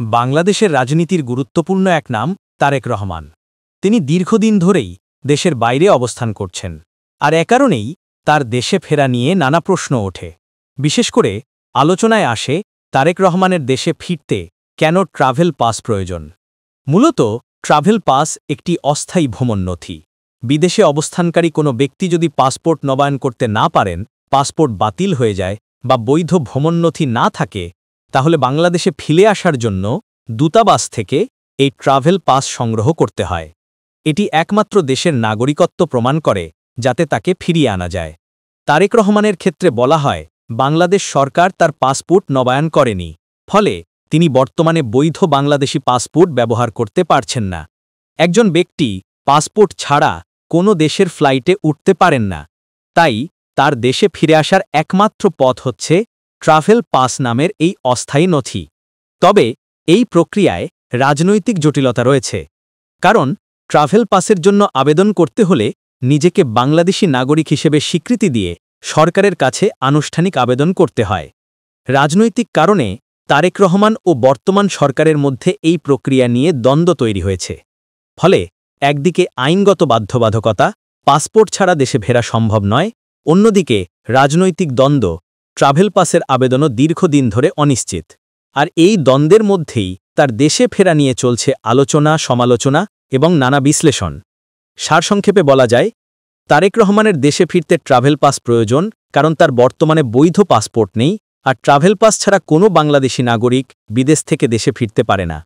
বাংলাদেশের রাজনীতির গুরুত্বপূর্ণ এক নাম তারেক রহমান। তিনি দীর্ঘদিন ধরেই দেশের বাইরে অবস্থান করছেন, আর এ কারণেই তার দেশে ফেরা নিয়ে নানা প্রশ্ন ওঠে। বিশেষ করে আলোচনায় আসে তারেক রহমানের দেশে ফিরতে কেন ট্রাভেল পাস প্রয়োজন। মূলত ট্রাভেল পাস একটি অস্থায়ী ভ্রমণ নথি। বিদেশে অবস্থানকারী কোনো ব্যক্তি যদি পাসপোর্ট নবায়ন করতে না পারেন, পাসপোর্ট বাতিল হয়ে যায় বা বৈধ ভ্রমণ নথি না থাকে, তাহলে বাংলাদেশে ফিরে আসার জন্য দূতাবাস থেকে এই ট্রাভেল পাস সংগ্রহ করতে হয়। এটি একমাত্র দেশের নাগরিকত্ব প্রমাণ করে যাতে তাকে ফিরিয়ে আনা যায়। তারেক রহমানের ক্ষেত্রে বলা হয়, বাংলাদেশ সরকার তার পাসপোর্ট নবায়ন করেনি, ফলে তিনি বর্তমানে বৈধ বাংলাদেশি পাসপোর্ট ব্যবহার করতে পারছেন না। একজন ব্যক্তি পাসপোর্ট ছাড়া কোনো দেশের ফ্লাইটে উঠতে পারেন না, তাই তার দেশে ফিরে আসার একমাত্র পথ হচ্ছে ট্রাভেল পাস নামের এই অস্থায়ী নথি। তবে এই প্রক্রিয়ায় রাজনৈতিক জটিলতা রয়েছে, কারণ ট্রাভেল পাসের জন্য আবেদন করতে হলে নিজেকে বাংলাদেশি নাগরিক হিসেবে স্বীকৃতি দিয়ে সরকারের কাছে আনুষ্ঠানিক আবেদন করতে হয়। রাজনৈতিক কারণে তারেক রহমান ও বর্তমান সরকারের মধ্যে এই প্রক্রিয়া নিয়ে দ্বন্দ্ব তৈরি হয়েছে। ফলে একদিকে আইনগত বাধ্যবাধকতা, পাসপোর্ট ছাড়া দেশে ফেরা সম্ভব নয়, অন্যদিকে রাজনৈতিক দ্বন্দ্ব, ট্রাভেল পাসের আবেদনও দীর্ঘদিন ধরে অনিশ্চিত। আর এই দ্বন্দ্বের মধ্যেই তার দেশে ফেরা নিয়ে চলছে আলোচনা, সমালোচনা এবং নানা বিশ্লেষণ। সারসংক্ষেপে বলা যায়, তারেক রহমানের দেশে ফিরতে ট্রাভেল পাস প্রয়োজন, কারণ তার বর্তমানে বৈধ পাসপোর্ট নেই, আর ট্রাভেল পাস ছাড়া কোনো বাংলাদেশি নাগরিক বিদেশ থেকে দেশে ফিরতে পারে না।